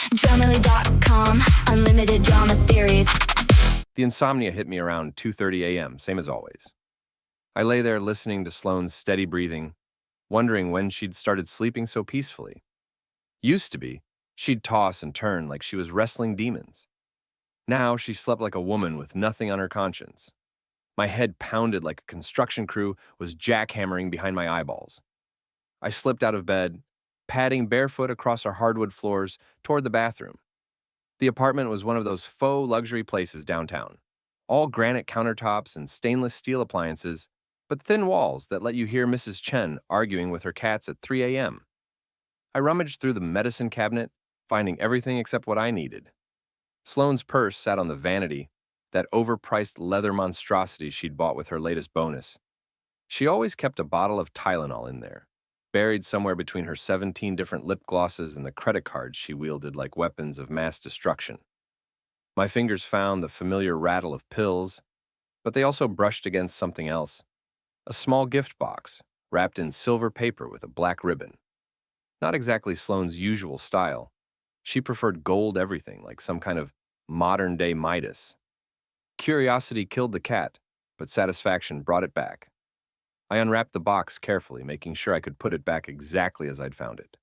Dramily.com, unlimited drama series. The insomnia hit me around 2:30 a.m., same as always. I lay there listening to Sloane's steady breathing, wondering when she'd started sleeping so peacefully. Used to be, she'd toss and turn like she was wrestling demons. Now she slept like a woman with nothing on her conscience. My head pounded like a construction crew was jackhammering behind my eyeballs. I slipped out of bed, padding barefoot across our hardwood floors toward the bathroom. The apartment was one of those faux luxury places downtown. All granite countertops and stainless steel appliances, but thin walls that let you hear Mrs. Chen arguing with her cats at 3 a.m. I rummaged through the medicine cabinet, finding everything except what I needed. Sloane's purse sat on the vanity, that overpriced leather monstrosity she'd bought with her latest bonus. She always kept a bottle of Tylenol in there, buried somewhere between her 17 different lip glosses and the credit cards she wielded like weapons of mass destruction. My fingers found the familiar rattle of pills, but they also brushed against something else. A small gift box, wrapped in silver paper with a black ribbon. Not exactly Sloane's usual style. She preferred gold everything, like some kind of modern-day Midas. Curiosity killed the cat, but satisfaction brought it back. I unwrapped the box carefully, making sure I could put it back exactly as I'd found it.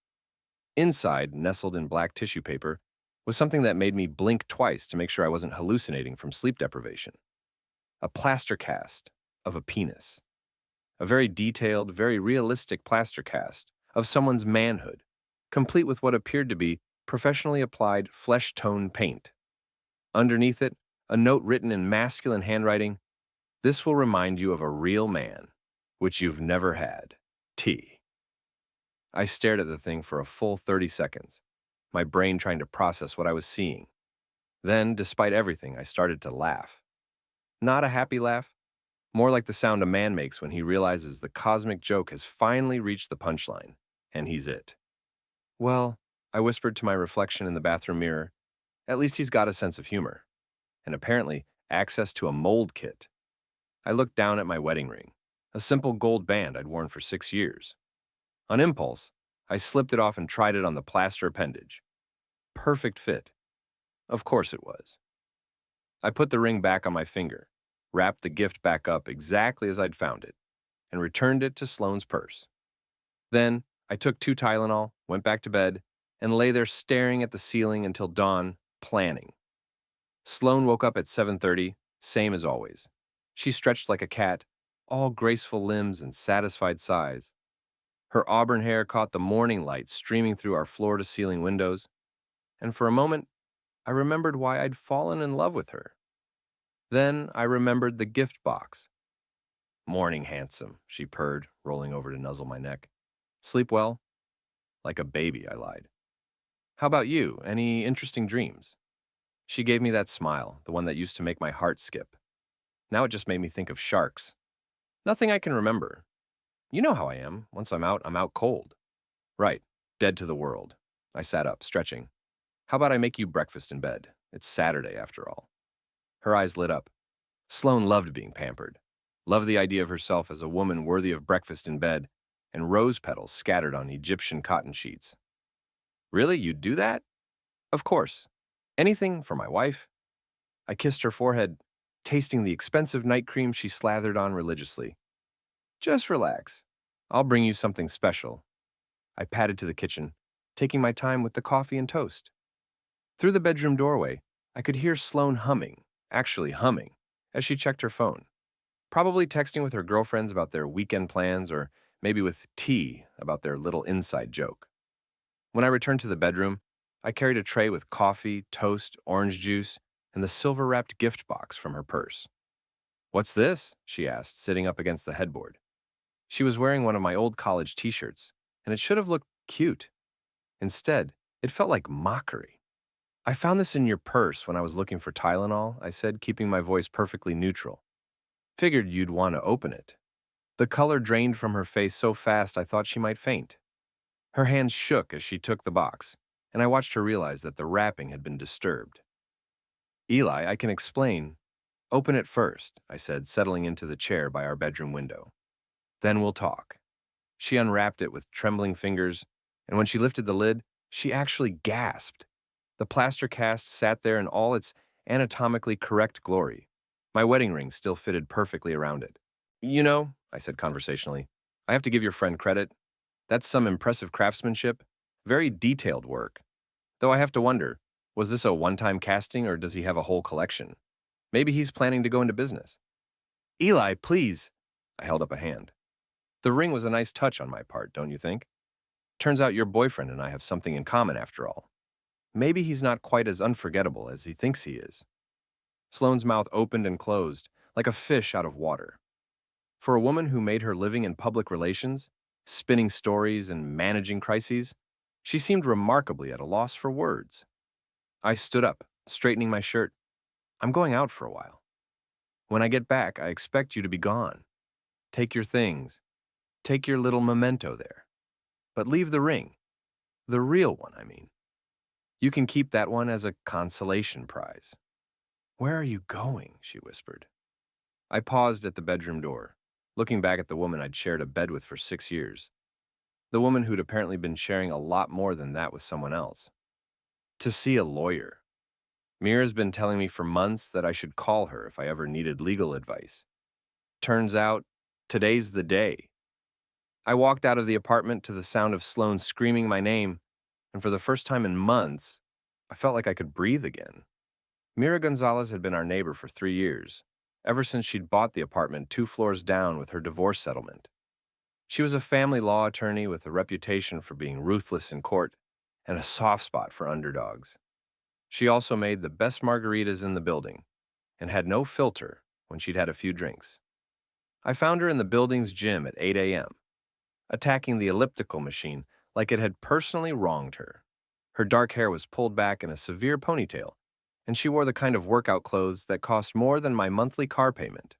Inside, nestled in black tissue paper, was something that made me blink twice to make sure I wasn't hallucinating from sleep deprivation. A plaster cast of a penis. A very detailed, very realistic plaster cast of someone's manhood, complete with what appeared to be professionally applied flesh-tone paint. Underneath it, a note written in masculine handwriting, "This will remind you of a real man, which you've never had. T." I stared at the thing for a full 30 seconds, my brain trying to process what I was seeing. Then, despite everything, I started to laugh. Not a happy laugh, more like the sound a man makes when he realizes the cosmic joke has finally reached the punchline, and he's it. Well, I whispered to my reflection in the bathroom mirror, at least he's got a sense of humor, and apparently access to a mold kit. I looked down at my wedding ring, a simple gold band I'd worn for 6 years. On impulse, I slipped it off and tried it on the plaster appendage. Perfect fit. Of course it was. I put the ring back on my finger, wrapped the gift back up exactly as I'd found it, and returned it to Sloane's purse. Then, I took 2 Tylenol, went back to bed, and lay there staring at the ceiling until dawn, planning. Sloane woke up at 7:30, same as always. She stretched like a cat, all graceful limbs and satisfied sighs. Her auburn hair caught the morning light streaming through our floor-to-ceiling windows, and for a moment, I remembered why I'd fallen in love with her. Then I remembered the gift box. "Morning, handsome," she purred, rolling over to nuzzle my neck. "Sleep well?" "Like a baby," I lied. "How about you? Any interesting dreams?" She gave me that smile, the one that used to make my heart skip. Now it just made me think of sharks. "Nothing I can remember. You know how I am. Once I'm out cold." "Right, dead to the world." I sat up, stretching. "How about I make you breakfast in bed? It's Saturday, after all." Her eyes lit up. Sloane loved being pampered, loved the idea of herself as a woman worthy of breakfast in bed, and rose petals scattered on Egyptian cotton sheets. "Really? You'd do that?" "Of course. Anything for my wife." I kissed her forehead, tasting the expensive night cream she slathered on religiously. "Just relax. I'll bring you something special." I padded to the kitchen, taking my time with the coffee and toast. Through the bedroom doorway, I could hear Sloane humming, actually humming, as she checked her phone. Probably texting with her girlfriends about their weekend plans, or maybe with T about their little inside joke. When I returned to the bedroom, I carried a tray with coffee, toast, orange juice, and the silver-wrapped gift box from her purse. "What's this?" she asked, sitting up against the headboard. She was wearing one of my old college t-shirts, and it should have looked cute. Instead, it felt like mockery. "I found this in your purse when I was looking for Tylenol," I said, keeping my voice perfectly neutral. "Figured you'd want to open it." The color drained from her face so fast I thought she might faint. Her hands shook as she took the box, and I watched her realize that the wrapping had been disturbed. "Eli, I can explain." "Open it first," I said, settling into the chair by our bedroom window. "Then we'll talk." She unwrapped it with trembling fingers, and when she lifted the lid, she actually gasped. The plaster cast sat there in all its anatomically correct glory. My wedding ring still fitted perfectly around it. You know, I said conversationally, I have to give your friend credit. That's some impressive craftsmanship, very detailed work. Though I have to wonder, was this a one-time casting or does he have a whole collection? Maybe he's planning to go into business. Eli, please. I held up a hand. The ring was a nice touch on my part, don't you think? Turns out your boyfriend and I have something in common after all. Maybe he's not quite as unforgettable as he thinks he is. Sloane's mouth opened and closed, like a fish out of water. For a woman who made her living in public relations, spinning stories and managing crises, she seemed remarkably at a loss for words. I stood up, straightening my shirt. I'm going out for a while. When I get back, I expect you to be gone. Take your things. Take your little memento there. But leave the ring. The real one, I mean. You can keep that one as a consolation prize. Where are you going? She whispered. I paused at the bedroom door, looking back at the woman I'd shared a bed with for 6 years. The woman who'd apparently been sharing a lot more than that with someone else. To see a lawyer. Mira's been telling me for months that I should call her if I ever needed legal advice. Turns out, today's the day. I walked out of the apartment to the sound of Sloane screaming my name, and for the first time in months, I felt like I could breathe again. Mira Gonzalez had been our neighbor for 3 years, ever since she'd bought the apartment 2 floors down with her divorce settlement. She was a family law attorney with a reputation for being ruthless in court and a soft spot for underdogs. She also made the best margaritas in the building and had no filter when she'd had a few drinks. I found her in the building's gym at 8 a.m., attacking the elliptical machine like it had personally wronged her. Her dark hair was pulled back in a severe ponytail, and she wore the kind of workout clothes that cost more than my monthly car payment.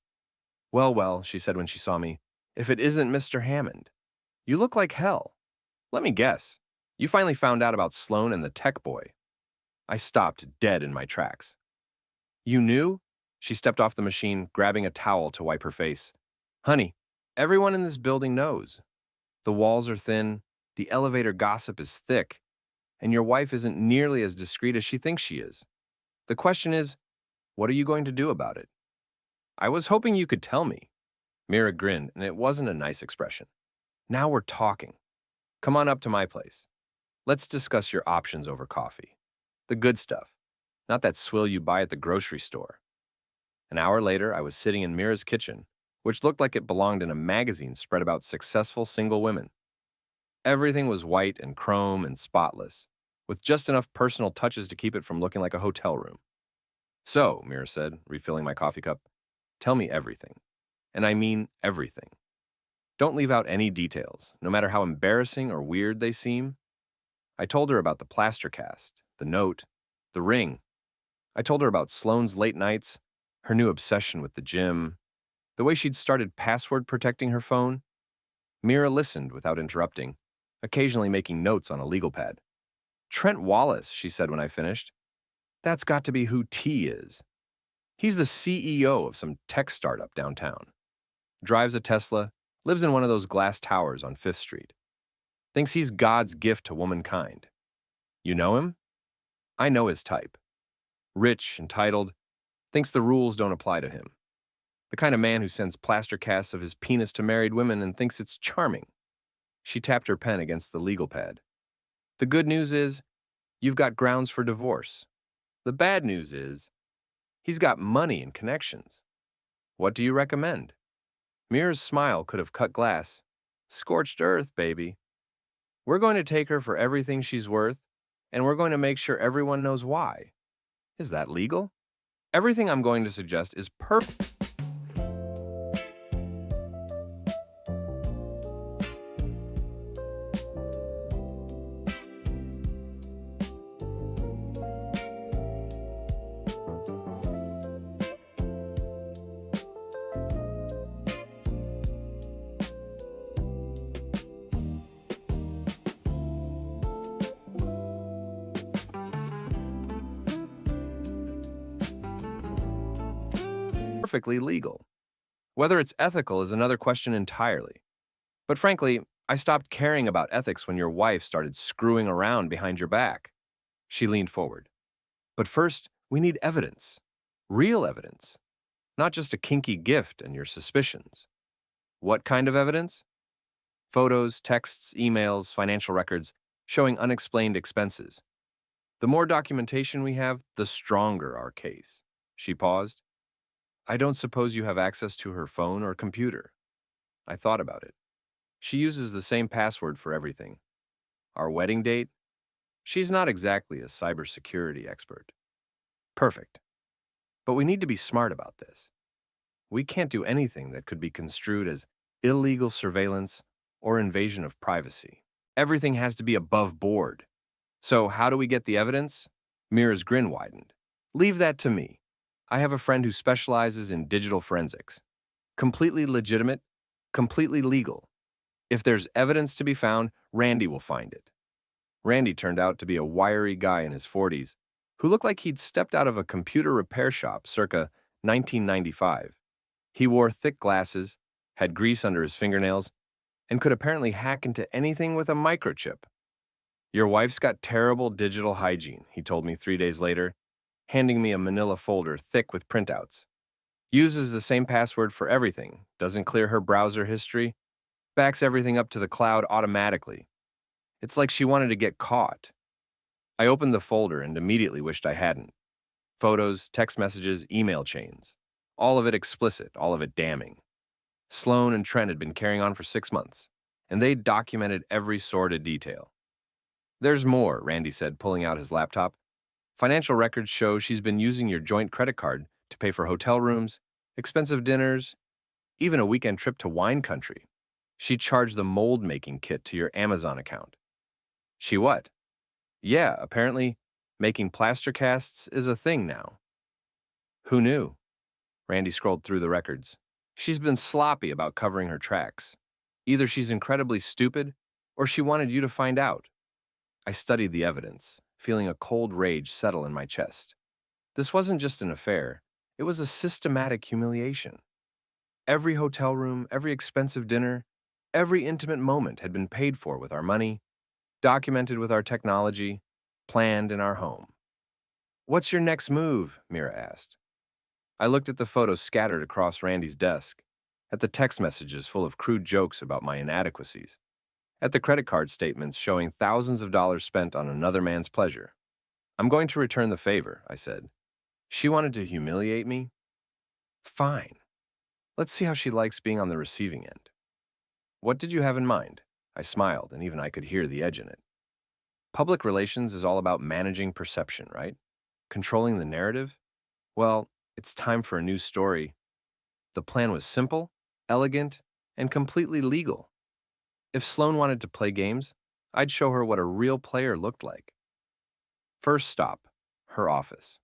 Well, she said when she saw me, if it isn't Mr. Hammond. You look like hell. Let me guess. You finally found out about Sloane and the tech boy. I stopped dead in my tracks. You knew? She stepped off the machine, grabbing a towel to wipe her face. Honey, everyone in this building knows. The walls are thin, the elevator gossip is thick, and your wife isn't nearly as discreet as she thinks she is. The question is, what are you going to do about it? I was hoping you could tell me. Mira grinned, and it wasn't a nice expression. Now we're talking. Come on up to my place. Let's discuss your options over coffee. The good stuff, not that swill you buy at the grocery store. An hour later, I was sitting in Mira's kitchen, which looked like it belonged in a magazine spread about successful single women. Everything was white and chrome and spotless, with just enough personal touches to keep it from looking like a hotel room. So, Mira said, refilling my coffee cup, tell me everything. And I mean everything. Don't leave out any details, no matter how embarrassing or weird they seem. I told her about the plaster cast, the note, the ring. I told her about Sloane's late nights, her new obsession with the gym, the way she'd started password protecting her phone. Mira listened without interrupting, occasionally making notes on a legal pad. Trent Wallace, she said when I finished. That's got to be who T is. He's the CEO of some tech startup downtown. Drives a Tesla, lives in one of those glass towers on 5th Street. Thinks he's God's gift to womankind. You know him? I know his type. Rich, entitled, thinks the rules don't apply to him. The kind of man who sends plaster casts of his penis to married women and thinks it's charming. She tapped her pen against the legal pad. The good news is, you've got grounds for divorce. The bad news is, he's got money and connections. What do you recommend? Mira's smile could have cut glass. Scorched earth, baby. We're going to take her for everything she's worth, and we're going to make sure everyone knows why. Is that legal? Everything I'm going to suggest is perfect. Perfectly legal. Whether it's ethical is another question entirely. But frankly, I stopped caring about ethics when your wife started screwing around behind your back. She leaned forward. But first, we need evidence. Real evidence. Not just a kinky gift and your suspicions. What kind of evidence? Photos, texts, emails, financial records showing unexplained expenses. The more documentation we have, the stronger our case. She paused. I don't suppose you have access to her phone or computer. I thought about it. She uses the same password for everything. Our wedding date? She's not exactly a cybersecurity expert. Perfect. But we need to be smart about this. We can't do anything that could be construed as illegal surveillance or invasion of privacy. Everything has to be above board. So how do we get the evidence? Mira's grin widened. Leave that to me. I have a friend who specializes in digital forensics. Completely legitimate, completely legal. If there's evidence to be found, Randy will find it. Randy turned out to be a wiry guy in his 40s who looked like he'd stepped out of a computer repair shop circa 1995. He wore thick glasses, had grease under his fingernails, and could apparently hack into anything with a microchip. Your wife's got terrible digital hygiene, he told me 3 days later, handing me a manila folder thick with printouts. Uses the same password for everything, doesn't clear her browser history, backs everything up to the cloud automatically. It's like she wanted to get caught. I opened the folder and immediately wished I hadn't. Photos, text messages, email chains. All of it explicit, all of it damning. Sloan and Trent had been carrying on for 6 months, and they'd documented every sordid detail. There's more, Randy said, pulling out his laptop. Financial records show she's been using your joint credit card to pay for hotel rooms, expensive dinners, even a weekend trip to wine country. She charged the mold-making kit to your Amazon account. She what? Yeah, apparently, making plaster casts is a thing now. Who knew? Randy scrolled through the records. She's been sloppy about covering her tracks. Either she's incredibly stupid, or she wanted you to find out. I studied the evidence, feeling a cold rage settle in my chest. This wasn't just an affair, it was a systematic humiliation. Every hotel room, every expensive dinner, every intimate moment had been paid for with our money, documented with our technology, planned in our home. What's your next move? Mira asked. I looked at the photos scattered across Randy's desk, at the text messages full of crude jokes about my inadequacies, at the credit card statements showing thousands of dollars spent on another man's pleasure. I'm going to return the favor, I said. She wanted to humiliate me? Fine. Let's see how she likes being on the receiving end. What did you have in mind? I smiled, and even I could hear the edge in it. Public relations is all about managing perception, right? Controlling the narrative? Well, it's time for a new story. The plan was simple, elegant, and completely legal. If Sloan wanted to play games, I'd show her what a real player looked like. First stop, her office.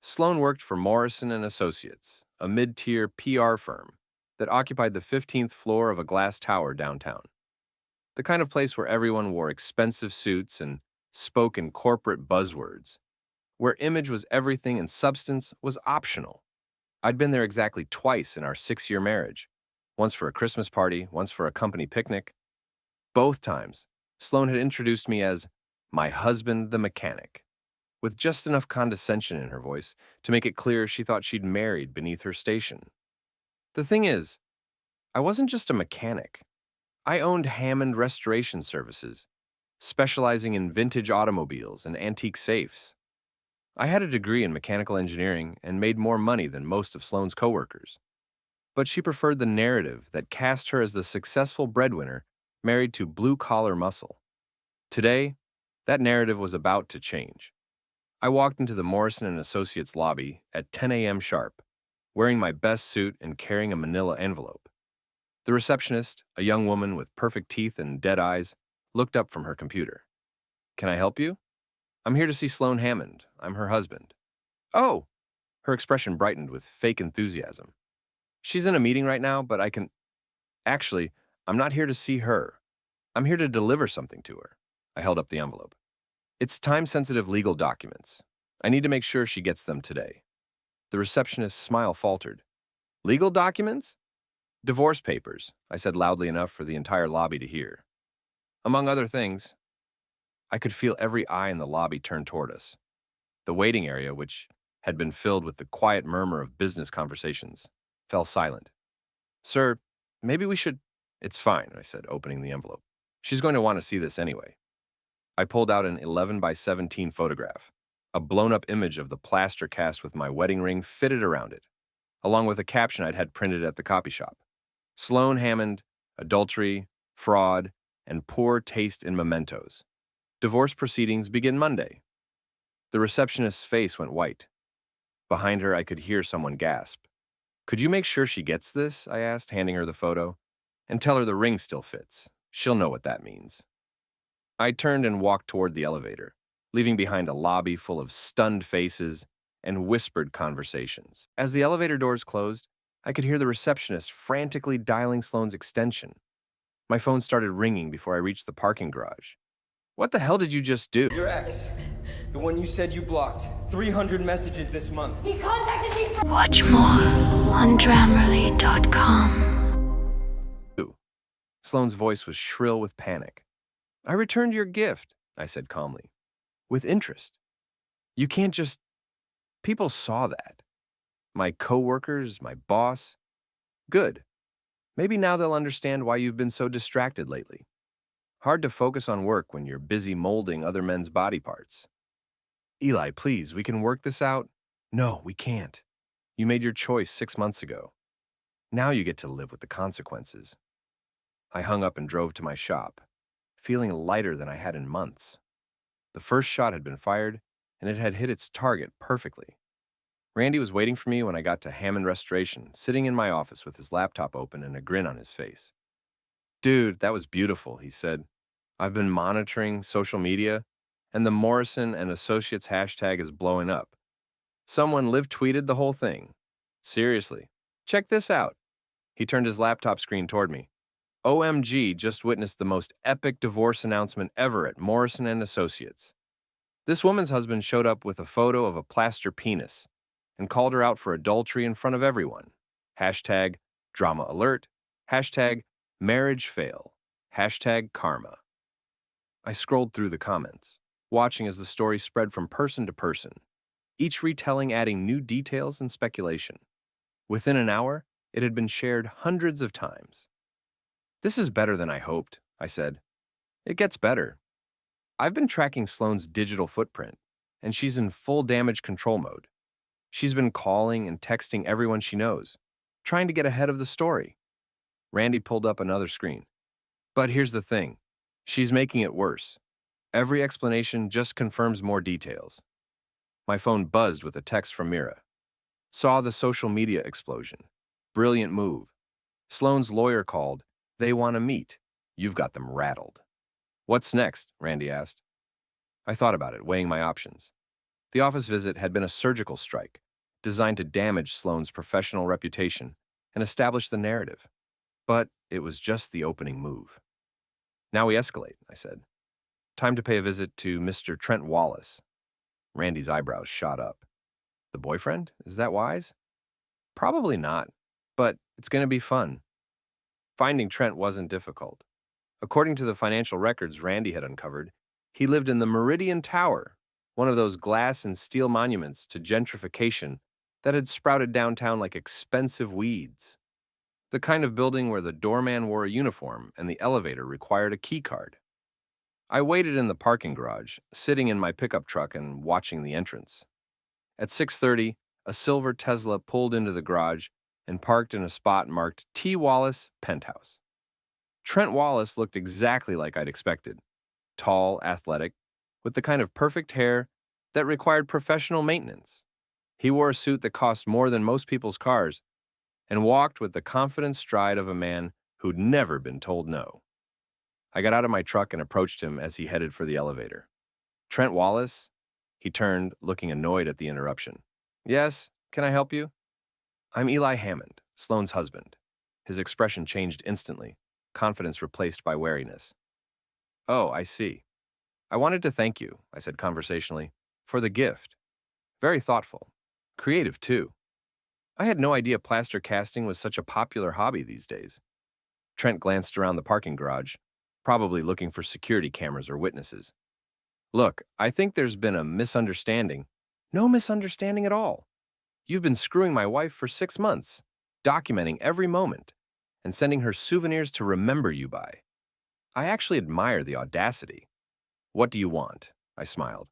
Sloan worked for Morrison & Associates, a mid-tier PR firm that occupied the 15th floor of a glass tower downtown. The kind of place where everyone wore expensive suits and spoke in corporate buzzwords, where image was everything and substance was optional. I'd been there exactly twice in our 6-year marriage, once for a Christmas party, once for a company picnic. Both times, Sloan had introduced me as my husband the mechanic, with just enough condescension in her voice to make it clear she thought she'd married beneath her station. The thing is, I wasn't just a mechanic. I owned Hammond Restoration Services, specializing in vintage automobiles and antique safes. I had a degree in mechanical engineering and made more money than most of Sloan's coworkers. But she preferred the narrative that cast her as the successful breadwinner married to blue-collar muscle. Today, that narrative was about to change. I walked into the Morrison & Associates lobby at 10 a.m. sharp, wearing my best suit and carrying a manila envelope. The receptionist, a young woman with perfect teeth and dead eyes, looked up from her computer. Can I help you? I'm here to see Sloan Hammond. I'm her husband. Oh! Her expression brightened with fake enthusiasm. She's in a meeting right now, but I can... Actually, I'm not here to see her. I'm here to deliver something to her. I held up the envelope. It's time-sensitive legal documents. I need to make sure she gets them today. The receptionist's smile faltered. Legal documents? Divorce papers, I said loudly enough for the entire lobby to hear. Among other things. I could feel every eye in the lobby turn toward us. The waiting area, which had been filled with the quiet murmur of business conversations, fell silent. Sir, maybe we should. It's fine, I said, opening the envelope. She's going to want to see this anyway. I pulled out an 11 by 17 photograph, a blown up image of the plaster cast with my wedding ring fitted around it, along with a caption I'd had printed at the copy shop. Sloane Hammond, adultery, fraud, and poor taste in mementos. Divorce proceedings begin Monday. The receptionist's face went white. Behind her, I could hear someone gasp. Could you make sure she gets this? I asked, handing her the photo. And tell her the ring still fits. She'll know what that means. I turned and walked toward the elevator, leaving behind a lobby full of stunned faces and whispered conversations. As the elevator doors closed, I could hear the receptionist frantically dialing Sloane's extension. My phone started ringing before I reached the parking garage. What the hell did you just do? Your ex, the one you said you blocked, 300 messages this month. He contacted me for. Watch more on Grammarly.com. Sloane's voice was shrill with panic. I returned your gift, I said calmly, with interest. You can't just. People saw that. My coworkers, my boss. Good. Maybe now they'll understand why you've been so distracted lately. Hard to focus on work when you're busy molding other men's body parts. Eli, please, we can work this out. No, we can't. You made your choice 6 months ago. Now you get to live with the consequences. I hung up and drove to my shop, feeling lighter than I had in months. The first shot had been fired, and it had hit its target perfectly. Randy was waiting for me when I got to Hammond Restoration, sitting in my office with his laptop open and a grin on his face. Dude, that was beautiful, he said. I've been monitoring social media, and the Morrison and Associates hashtag is blowing up. Someone live tweeted the whole thing. Seriously, check this out. He turned his laptop screen toward me. OMG just witnessed the most epic divorce announcement ever at Morrison and Associates. This woman's husband showed up with a photo of a plaster penis and called her out for adultery in front of everyone. Hashtag drama alert. Hashtag marriage fail. Hashtag karma. I scrolled through the comments, watching as the story spread from person to person, each retelling adding new details and speculation. Within an hour, it had been shared hundreds of times. This is better than I hoped, I said. It gets better. I've been tracking Sloane's digital footprint, and she's in full damage control mode. She's been calling and texting everyone she knows, trying to get ahead of the story. Randy pulled up another screen. But here's the thing. She's making it worse. Every explanation just confirms more details. My phone buzzed with a text from Mira. Saw the social media explosion. Brilliant move. Sloane's lawyer called. They want to meet. You've got them rattled. What's next? Randy asked. I thought about it, weighing my options. The office visit had been a surgical strike, designed to damage Sloane's professional reputation and establish the narrative. But it was just the opening move. Now we escalate, I said. Time to pay a visit to Mr. Trent Wallace. Randy's eyebrows shot up. The boyfriend? Is that wise? Probably not, but it's going to be fun. Finding Trent wasn't difficult. According to the financial records Randy had uncovered, he lived in the Meridian Tower, one of those glass and steel monuments to gentrification that had sprouted downtown like expensive weeds. The kind of building where the doorman wore a uniform and the elevator required a key card. I waited in the parking garage, sitting in my pickup truck and watching the entrance. At 6:30, a silver Tesla pulled into the garage and parked in a spot marked T. Wallace Penthouse. Trent Wallace looked exactly like I'd expected. Tall, athletic, with the kind of perfect hair that required professional maintenance. He wore a suit that cost more than most people's cars and walked with the confident stride of a man who'd never been told no. I got out of my truck and approached him as he headed for the elevator. Trent Wallace? He turned, looking annoyed at the interruption. Yes, can I help you? I'm Eli Hammond, Sloane's husband. His expression changed instantly, confidence replaced by wariness. Oh, I see. I wanted to thank you, I said conversationally, for the gift. Very thoughtful. Creative, too. I had no idea plaster casting was such a popular hobby these days. Trent glanced around the parking garage, probably looking for security cameras or witnesses. Look, I think there's been a misunderstanding. No misunderstanding at all. You've been screwing my wife for 6 months, documenting every moment, and sending her souvenirs to remember you by. I actually admire the audacity. What do you want? I smiled.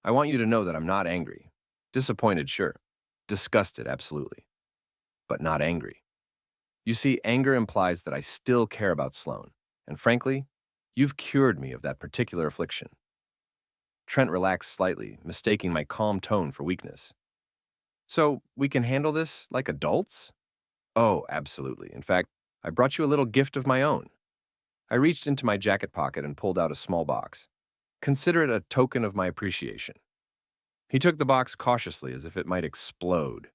I want you to know that I'm not angry. Disappointed, sure. Disgusted, absolutely. But not angry. You see, anger implies that I still care about Sloane, and frankly, you've cured me of that particular affliction. Trent relaxed slightly, mistaking my calm tone for weakness. So, we can handle this like adults? Oh, absolutely. In fact, I brought you a little gift of my own. I reached into my jacket pocket and pulled out a small box. Consider it a token of my appreciation. He took the box cautiously as if it might explode.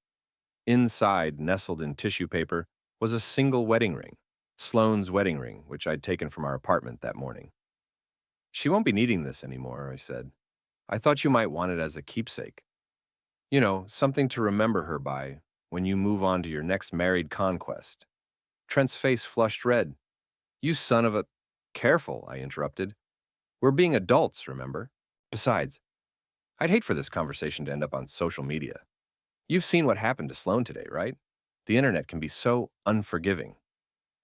Inside, nestled in tissue paper, was a single wedding ring, Sloane's wedding ring, which I'd taken from our apartment that morning. She won't be needing this anymore, I said. I thought you might want it as a keepsake. You know, something to remember her by when you move on to your next married conquest. Trent's face flushed red. You son of a... Careful, I interrupted. We're being adults, remember? Besides, I'd hate for this conversation to end up on social media. You've seen what happened to Sloane today, right? The internet can be so unforgiving.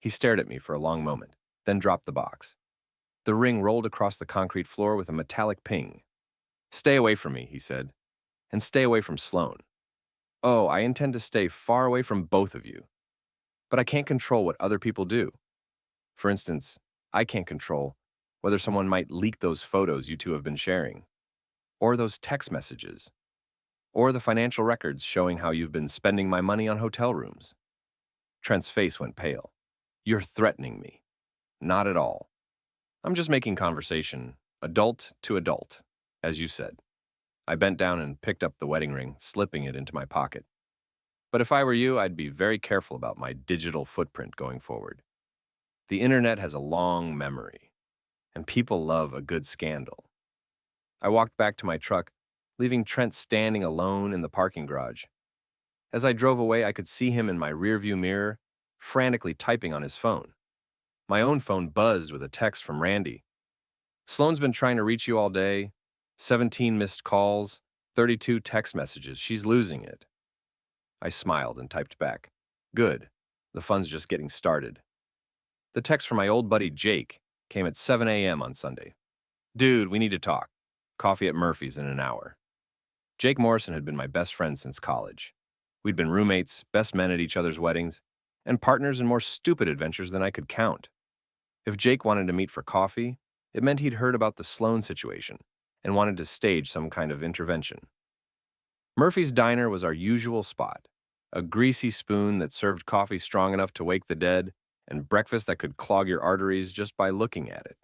He stared at me for a long moment, then dropped the box. The ring rolled across the concrete floor with a metallic ping. Stay away from me, he said, and stay away from Sloane. Oh, I intend to stay far away from both of you. But I can't control what other people do. For instance, I can't control whether someone might leak those photos you two have been sharing, or those text messages, or the financial records showing how you've been spending my money on hotel rooms. Trent's face went pale. You're threatening me. Not at all. I'm just making conversation, adult to adult, as you said. I bent down and picked up the wedding ring, slipping it into my pocket. But if I were you, I'd be very careful about my digital footprint going forward. The internet has a long memory, and people love a good scandal. I walked back to my truck, leaving Trent standing alone in the parking garage. As I drove away, I could see him in my rearview mirror, frantically typing on his phone. My own phone buzzed with a text from Randy. Sloane's been trying to reach you all day. 17 missed calls, 32 text messages. She's losing it. I smiled and typed back. Good. The fun's just getting started. The text from my old buddy Jake came at 7 a.m. on Sunday. Dude, we need to talk. Coffee at Murphy's in an hour. Jake Morrison had been my best friend since college. We'd been roommates, best men at each other's weddings, and partners in more stupid adventures than I could count. If Jake wanted to meet for coffee, it meant he'd heard about the Sloane situation and wanted to stage some kind of intervention. Murphy's Diner was our usual spot, a greasy spoon that served coffee strong enough to wake the dead and breakfast that could clog your arteries just by looking at it.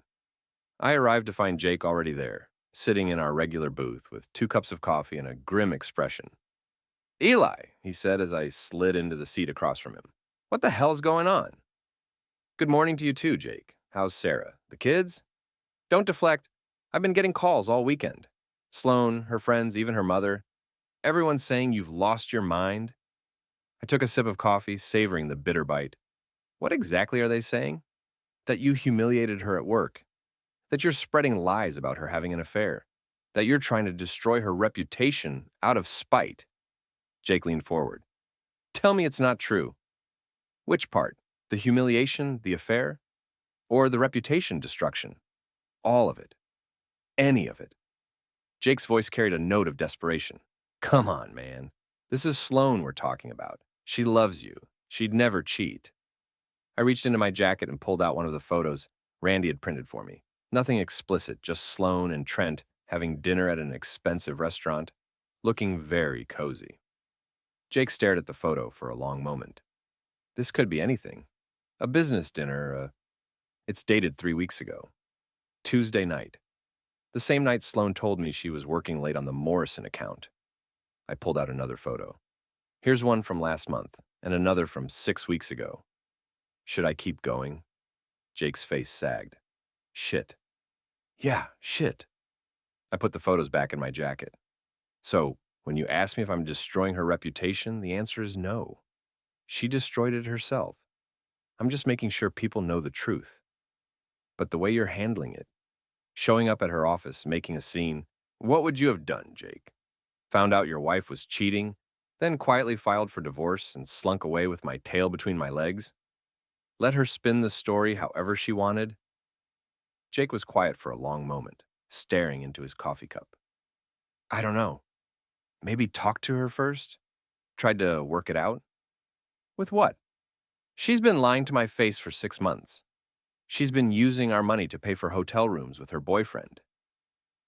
I arrived to find Jake already there, sitting in our regular booth with 2 cups of coffee and a grim expression. Eli, he said as I slid into the seat across from him. What the hell's going on? Good morning to you too, Jake. How's Sarah? The kids? Don't deflect. I've been getting calls all weekend. Sloane, her friends, even her mother. Everyone's saying you've lost your mind. I took a sip of coffee, savoring the bitter bite. What exactly are they saying? That you humiliated her at work. That you're spreading lies about her having an affair. That you're trying to destroy her reputation out of spite. Jake leaned forward. Tell me it's not true. Which part? The humiliation, the affair? Or the reputation destruction? All of it. Any of it. Jake's voice carried a note of desperation. Come on, man. This is Sloane we're talking about. She loves you. She'd never cheat. I reached into my jacket and pulled out one of the photos Randy had printed for me. Nothing explicit, just Sloane and Trent having dinner at an expensive restaurant, looking very cozy. Jake stared at the photo for a long moment. This could be anything. A business dinner, It's dated 3 weeks ago. Tuesday night. The same night Sloane told me she was working late on the Morrison account. I pulled out another photo. Here's one from last month, and another from 6 weeks ago. Should I keep going? Jake's face sagged. Shit. Yeah, shit. I put the photos back in my jacket. So, when you ask me if I'm destroying her reputation, the answer is no. She destroyed it herself. I'm just making sure people know the truth. But the way you're handling it, showing up at her office, making a scene. What would you have done, Jake? Found out your wife was cheating, then quietly filed for divorce and slunk away with my tail between my legs? Let her spin the story however she wanted? Jake was quiet for a long moment, staring into his coffee cup. I don't know. Maybe talk to her first? Tried to work it out? With what? She's been lying to my face for 6 months. She's been using our money to pay for hotel rooms with her boyfriend.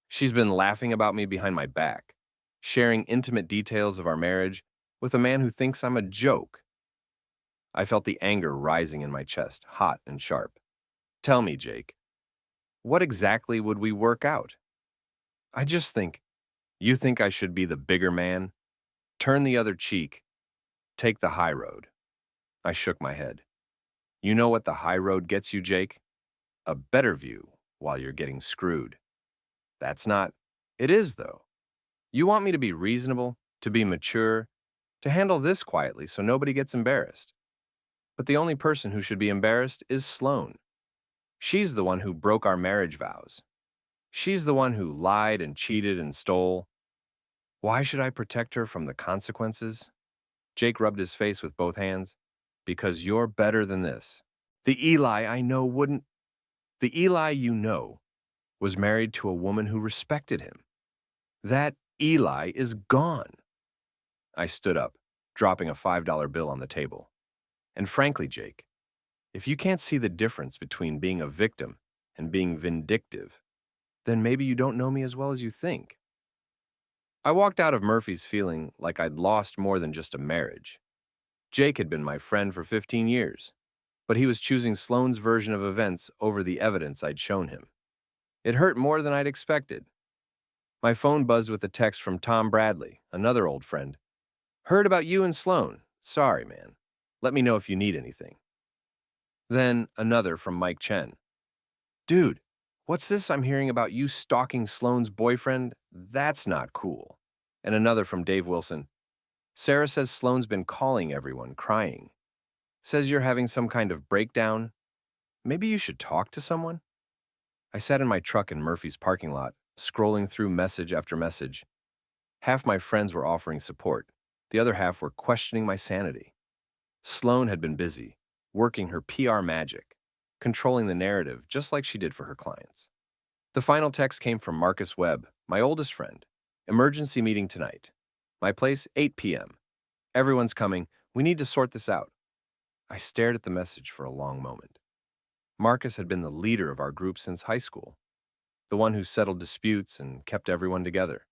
She's been laughing about me behind my back, sharing intimate details of our marriage with a man who thinks I'm a joke. I felt the anger rising in my chest, hot and sharp. Tell me, Jake, what exactly would we work out? I just think, you think I should be the bigger man? Turn the other cheek. Take the high road. I shook my head. You know what the high road gets you, Jake? A better view while you're getting screwed. That's not. It is, though. You want me to be reasonable, to be mature, to handle this quietly so nobody gets embarrassed. But the only person who should be embarrassed is Sloane. She's the one who broke our marriage vows. She's the one who lied and cheated and stole. Why should I protect her from the consequences? Jake rubbed his face with both hands. Because you're better than this. The Eli I know wouldn't. The Eli you know was married to a woman who respected him. That Eli is gone. I stood up, dropping a $5 bill on the table. And frankly, Jake, if you can't see the difference between being a victim and being vindictive, then maybe you don't know me as well as you think. I walked out of Murphy's feeling like I'd lost more than just a marriage. Jake had been my friend for 15 years, but he was choosing Sloane's version of events over the evidence I'd shown him. It hurt more than I'd expected. My phone buzzed with a text from Tom Bradley, another old friend. Heard about you and Sloane. Sorry, man. Let me know if you need anything. Then another from Mike Chen. Dude, what's this I'm hearing about you stalking Sloane's boyfriend? That's not cool. And another from Dave Wilson. Sarah says Sloane's been calling everyone, crying. Says you're having some kind of breakdown. Maybe you should talk to someone? I sat in my truck in Murphy's parking lot, scrolling through message after message. Half my friends were offering support. The other half were questioning my sanity. Sloane had been busy, working her PR magic, controlling the narrative just like she did for her clients. The final text came from Marcus Webb, my oldest friend. Emergency meeting tonight. My place, 8 p.m. Everyone's coming. We need to sort this out. I stared at the message for a long moment. Marcus had been the leader of our group since high school, the one who settled disputes and kept everyone together.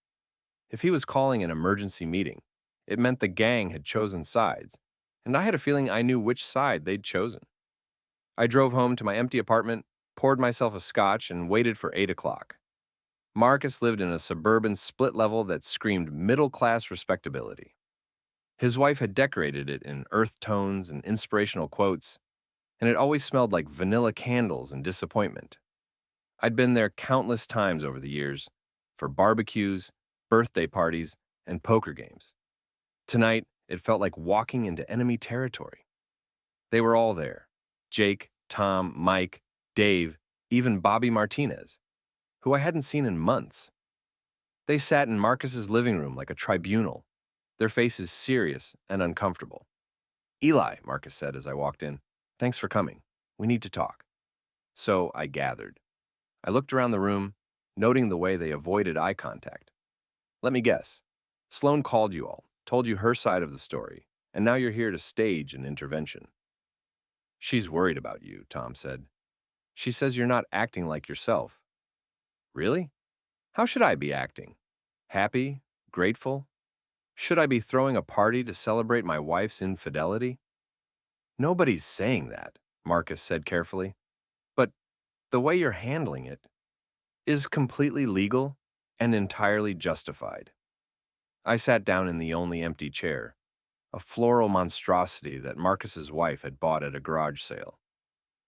If he was calling an emergency meeting, it meant the gang had chosen sides, and I had a feeling I knew which side they'd chosen. I drove home to my empty apartment, poured myself a scotch, and waited for 8 o'clock. Marcus lived in a suburban split level that screamed middle-class respectability. His wife had decorated it in earth tones and inspirational quotes, and it always smelled like vanilla candles and disappointment. I'd been there countless times over the years, for barbecues, birthday parties, and poker games. Tonight, it felt like walking into enemy territory. They were all there. Jake, Tom, Mike, Dave, even Bobby Martinez, who I hadn't seen in months. They sat in Marcus's living room like a tribunal, their faces serious and uncomfortable. Eli, Marcus said as I walked in, thanks for coming. We need to talk. So I gathered. I looked around the room, noting the way they avoided eye contact. Let me guess. Sloane called you all, told you her side of the story, and now you're here to stage an intervention. She's worried about you, Tom said. She says you're not acting like yourself. Really? How should I be acting? Happy? Grateful? Should I be throwing a party to celebrate my wife's infidelity? Nobody's saying that, Marcus said carefully. But the way you're handling it is completely legal and entirely justified. I sat down in the only empty chair, a floral monstrosity that Marcus's wife had bought at a garage sale.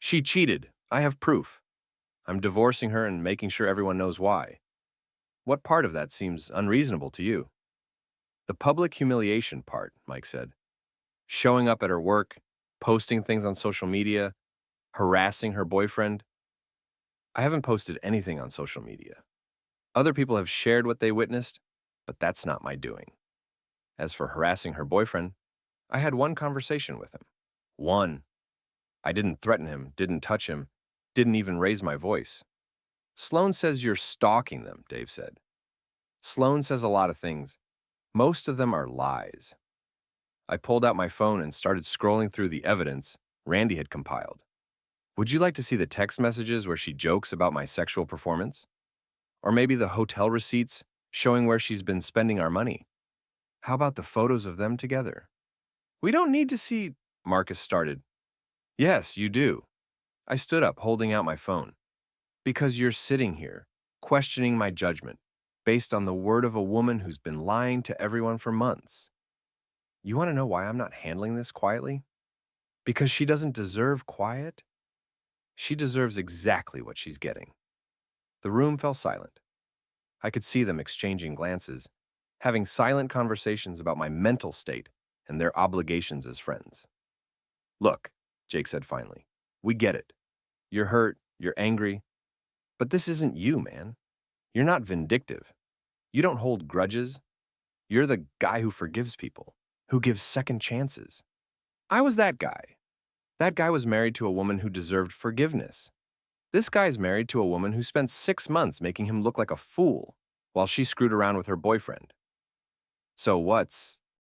She cheated. I have proof. I'm divorcing her and making sure everyone knows why. What part of that seems unreasonable to you? The public humiliation part, Mike said. Showing up at her work, posting things on social media, harassing her boyfriend. I haven't posted anything on social media. Other people have shared what they witnessed, but that's not my doing. As for harassing her boyfriend, I had one conversation with him. One. I didn't threaten him, didn't touch him, didn't even raise my voice. Sloan says you're stalking them, Dave said. Sloan says a lot of things. Most of them are lies. I pulled out my phone and started scrolling through the evidence Randy had compiled. Would you like to see the text messages where she jokes about my sexual performance? Or maybe the hotel receipts showing where she's been spending our money? How about the photos of them together? We don't need to see, Marcus started. Yes, you do. I stood up, holding out my phone. Because you're sitting here, questioning my judgment, based on the word of a woman who's been lying to everyone for months. You want to know why I'm not handling this quietly? Because she doesn't deserve quiet. She deserves exactly what she's getting. The room fell silent. I could see them exchanging glances, having silent conversations about my mental state and their obligations as friends. Look, Jake said finally, we get it. You're hurt, you're angry, but this isn't you, man. You're not vindictive. You don't hold grudges. You're the guy who forgives people, who gives second chances. I was that guy. That guy was married to a woman who deserved forgiveness. This guy's married to a woman who spent 6 months making him look like a fool while she screwed around with her boyfriend. So what's